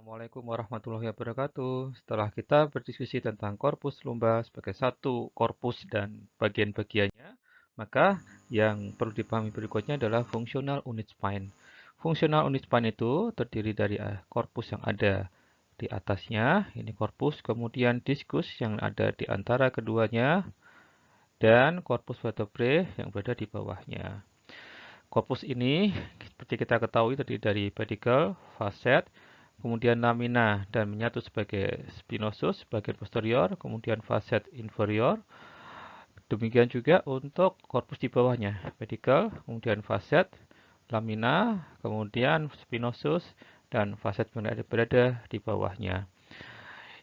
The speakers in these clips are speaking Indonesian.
Assalamualaikum warahmatullahi wabarakatuh. Setelah kita berdiskusi tentang korpus lumba sebagai satu korpus dan bagian-bagiannya, maka yang perlu dipahami berikutnya adalah fungsional unit spine. Fungsional unit spine itu terdiri dari korpus yang ada di atasnya, ini korpus, kemudian diskus yang ada di antara keduanya, dan korpus vertebrae yang berada di bawahnya. Korpus ini, seperti kita ketahui, terdiri dari pedicle, facet, kemudian lamina dan menyatu sebagai spinosus bagian posterior, kemudian facet inferior. Demikian juga untuk korpus di bawahnya, pedicle, kemudian facet, lamina, kemudian spinosus, dan facet berada di bawahnya.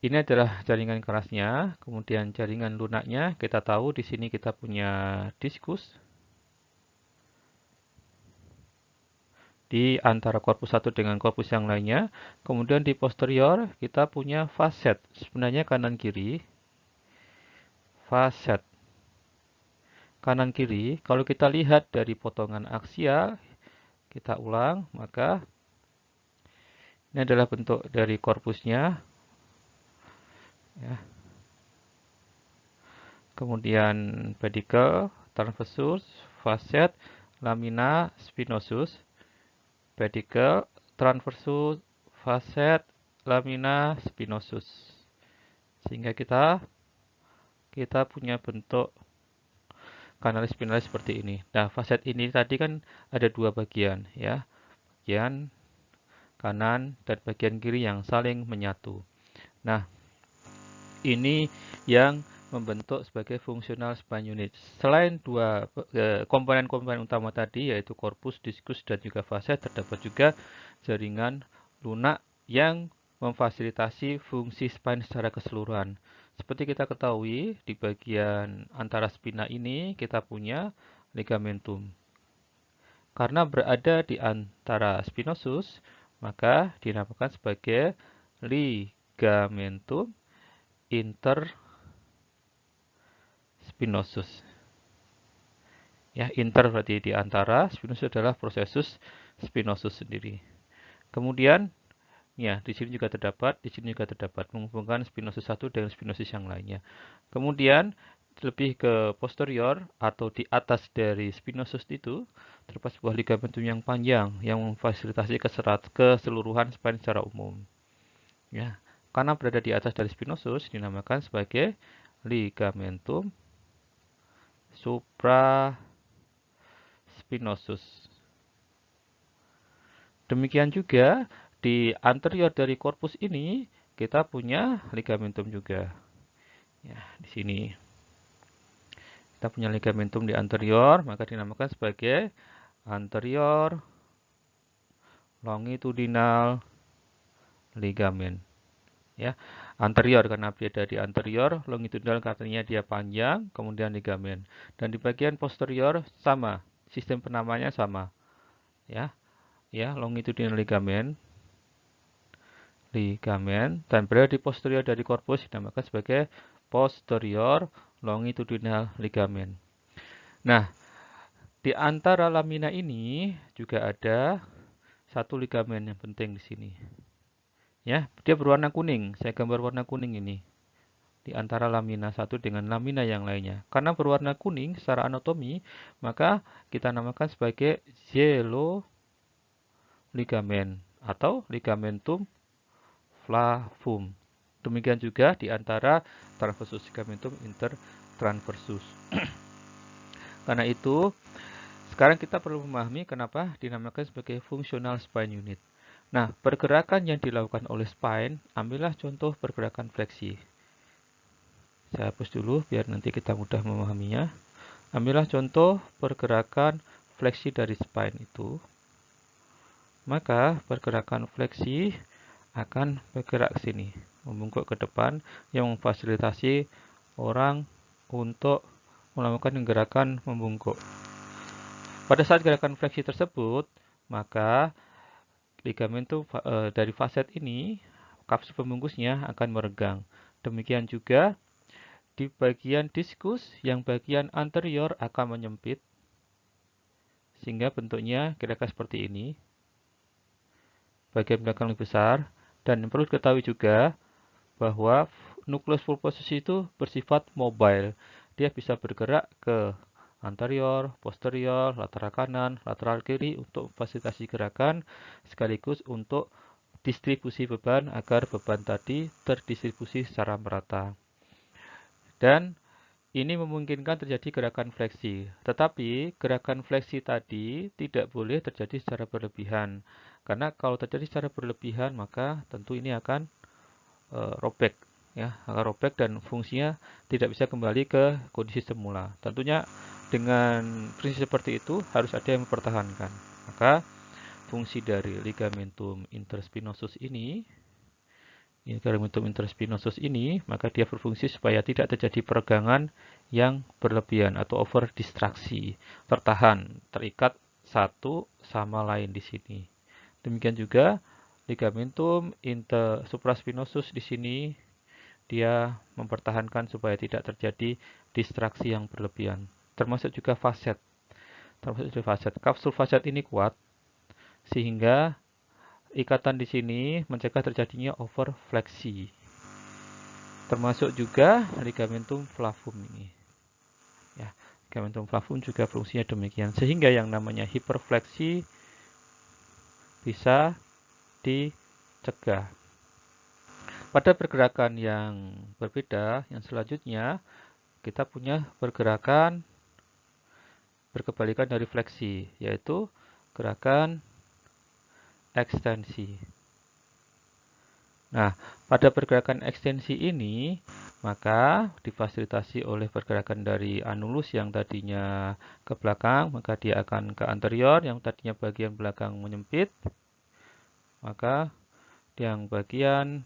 Ini adalah jaringan kerasnya, kemudian jaringan lunaknya. Kita tahu di sini kita punya diskus di antara korpus satu dengan korpus yang lainnya. Kemudian di posterior kita punya facet. Sebenarnya kanan kiri. Facet. Kanan kiri. Kalau kita lihat dari potongan aksial, kita ulang, maka ini adalah bentuk dari korpusnya. Ya. Kemudian pedicle, transversus, facet, lamina, spinosus. Pedicle, transversus, facet, lamina, spinosus. Sehingga kita punya bentuk kanalis spinalis seperti ini. Nah, facet ini tadi kan ada dua bagian, ya, bagian kanan dan bagian kiri yang saling menyatu. Nah, ini yang membentuk sebagai fungsional spine unit. Selain dua komponen-komponen utama tadi, yaitu korpus, diskus, dan juga facet, terdapat juga jaringan lunak yang memfasilitasi fungsi spine secara keseluruhan. Seperti kita ketahui, di bagian antara spina ini kita punya ligamentum. Karena berada di antara spinosus, maka dinamakan sebagai ligamentum interspinosus. Ya, inter berarti di antara, spinosus adalah prosesus spinosus sendiri. Kemudian ya, di sini juga terdapat, menghubungkan spinosus satu dengan spinosus yang lainnya. Kemudian lebih ke posterior atau di atas dari spinosus itu terdapat sebuah ligamentum yang panjang yang memfasilitasi keseluruhan spine secara umum. Ya, karena berada di atas dari spinosus dinamakan sebagai ligamentum supraspinosus. Demikian juga di anterior dari korpus ini kita punya ligamentum juga. Ya, di sini kita punya ligamentum di anterior, maka dinamakan sebagai anterior longitudinal ligamen. Ya, anterior karena berada di anterior, longitudinal katanya dia panjang, kemudian ligamen. Dan di bagian posterior sama, sistem penamanya sama. Ya, longitudinal ligamen dan berada di posterior dari korpus dinamakan sebagai posterior longitudinal ligamen. Nah, di antara lamina ini juga ada satu ligamen yang penting di sini. Ya, dia berwarna kuning. Saya gambar warna kuning ini. Di antara lamina satu dengan lamina yang lainnya. Karena berwarna kuning secara anatomi, maka kita namakan sebagai yellow ligamen atau ligamentum flavum. Demikian juga di antara transversus ligamentum intertransversus. Karena itu, sekarang kita perlu memahami kenapa dinamakan sebagai fungsional spine unit. Nah, pergerakan yang dilakukan oleh spine, ambillah contoh pergerakan fleksi. Saya hapus dulu biar nanti kita mudah memahaminya. Ambillah contoh pergerakan fleksi dari spine itu. Maka pergerakan fleksi akan bergerak ke sini, membungkuk ke depan, yang memfasilitasi orang untuk melakukan gerakan membungkuk. Pada saat gerakan fleksi tersebut, maka ligamentum dari facet ini, kapsul pembungkusnya akan meregang. Demikian juga di bagian diskus, yang bagian anterior akan menyempit, sehingga bentuknya kira-kira seperti ini. Bagian belakang lebih besar, Dan perlu diketahui juga bahwa nukleus pulposus itu bersifat mobile. Dia bisa bergerak ke anterior, posterior, lateral kanan, lateral kiri untuk fasilitasi gerakan sekaligus untuk distribusi beban agar beban tadi terdistribusi secara merata. Dan ini memungkinkan terjadi gerakan fleksi. Tetapi gerakan fleksi tadi tidak boleh terjadi secara berlebihan. Karena kalau terjadi secara berlebihan maka tentu ini akan robek, ya, akan robek dan fungsinya tidak bisa kembali ke kondisi semula. Tentunya dengan prinsip seperti itu harus ada yang mempertahankan. Maka fungsi dari ligamentum interspinosus ini, maka dia berfungsi supaya tidak terjadi peregangan yang berlebihan atau over distraksi, tertahan, terikat satu sama lain di sini. Demikian juga ligamentum intersupraspinosus di sini dia mempertahankan supaya tidak terjadi distraksi yang berlebihan. Termasuk juga faset. Kapsul faset ini kuat sehingga ikatan di sini mencegah terjadinya overfleksi. Termasuk juga ligamentum flavum ini. Ya, ligamentum flavum juga fungsinya demikian. Sehingga yang namanya hiperfleksi bisa dicegah. Pada pergerakan yang berbeda, yang selanjutnya kita punya pergerakan berkebalikan dari fleksi, yaitu gerakan ekstensi. Nah, pada pergerakan ekstensi ini, maka difasilitasi oleh pergerakan dari anulus yang tadinya ke belakang, maka dia akan ke anterior, yang tadinya bagian belakang menyempit, maka yang bagian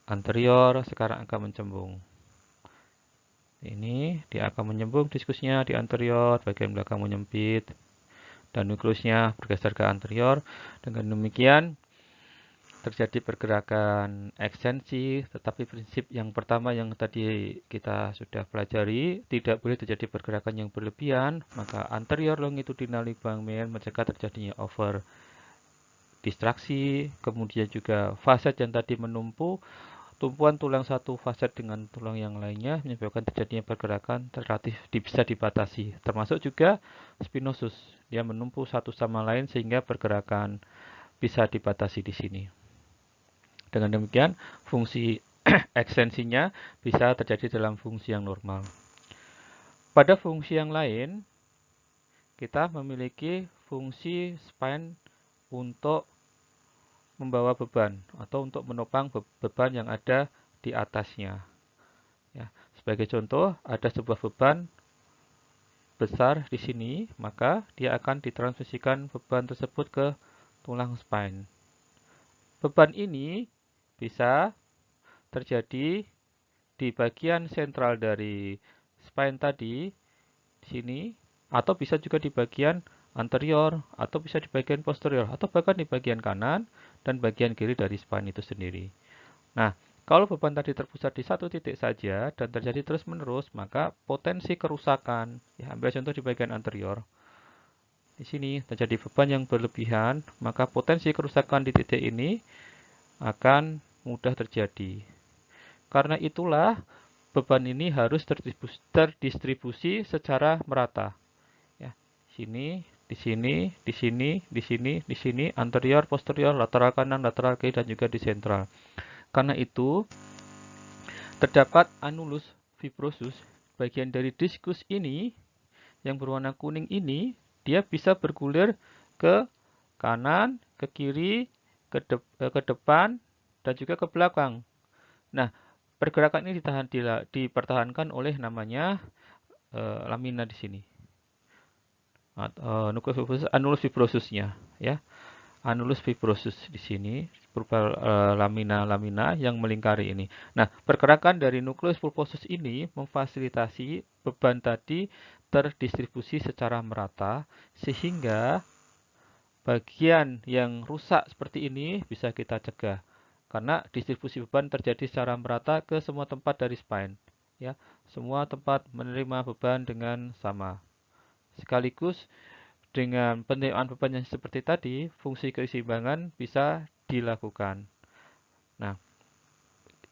anterior sekarang akan mencembung. Ini dia akan menyembung diskusnya di anterior, bagian belakang menyempit, dan nukleusnya bergeser ke anterior. Dengan demikian terjadi pergerakan ekstensi, tetapi prinsip yang pertama yang tadi kita sudah pelajari, tidak boleh terjadi pergerakan yang berlebihan, maka anterior longitudinal ligament mencegah terjadinya over distraksi, kemudian juga faset yang tadi menumpu, tumpuan tulang satu faset dengan tulang yang lainnya menyebabkan terjadinya pergerakan relatif bisa dibatasi, termasuk juga spinosus. Dia menumpu satu sama lain sehingga pergerakan bisa dibatasi di sini. Dengan demikian, fungsi ekstensinya bisa terjadi dalam fungsi yang normal. Pada fungsi yang lain, kita memiliki fungsi spine untuk membawa beban atau untuk menopang beban yang ada di atasnya. Ya, sebagai contoh, ada sebuah beban besar di sini, maka dia akan ditransmisikan beban tersebut ke tulang spine. Beban ini bisa terjadi di bagian sentral dari spine tadi, di sini, atau bisa juga di bagian anterior, atau bisa di bagian posterior, atau bahkan di bagian kanan dan bagian kiri dari spine itu sendiri. Nah, kalau beban tadi terpusat di satu titik saja dan terjadi terus-menerus, maka potensi kerusakan, ya ambil contoh di bagian anterior, di sini terjadi beban yang berlebihan, maka potensi kerusakan di titik ini akan mudah terjadi. Karena itulah beban ini harus terdistribusi secara merata. Ya, sini, di sini, di sini, di sini, di sini, anterior, posterior, lateral kanan, lateral kiri, dan juga di sentral. Karena itu, terdapat anulus fibrosus, bagian dari diskus ini, yang berwarna kuning ini, dia bisa bergulir ke kanan, ke kiri, ke depan, dan juga ke belakang. Nah, pergerakan ini dipertahankan oleh namanya lamina di sini. Nukleus fibrosus, anulus fibrosusnya, ya. Anulus fibrosus di sini berupa lamina-lamina yang melingkari ini. Nah, pergerakan dari nukleus pulposus ini memfasilitasi beban tadi terdistribusi secara merata sehingga bagian yang rusak seperti ini bisa kita cegah karena distribusi beban terjadi secara merata ke semua tempat dari spine, ya. Semua tempat menerima beban dengan sama. Sekaligus dengan penerimaan beban yang seperti tadi, fungsi keseimbangan bisa dilakukan. Nah,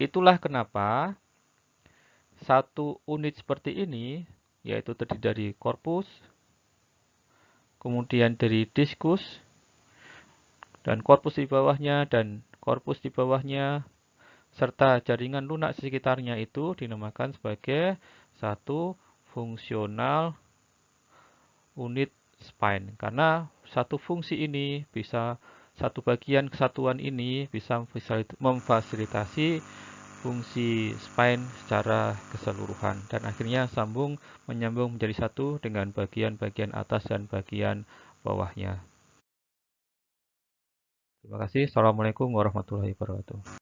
itulah kenapa satu unit seperti ini, yaitu terdiri dari korpus, kemudian dari diskus, dan korpus di bawahnya, dan korpus di bawahnya, serta jaringan lunak sekitarnya itu dinamakan sebagai satu fungsional unit spine. Karena satu fungsi ini bisa, satu bagian kesatuan ini bisa memfasilitasi fungsi spine secara keseluruhan dan akhirnya menyambung menjadi satu dengan bagian-bagian atas dan bagian bawahnya. Terima kasih. Assalamualaikum warahmatullahi wabarakatuh.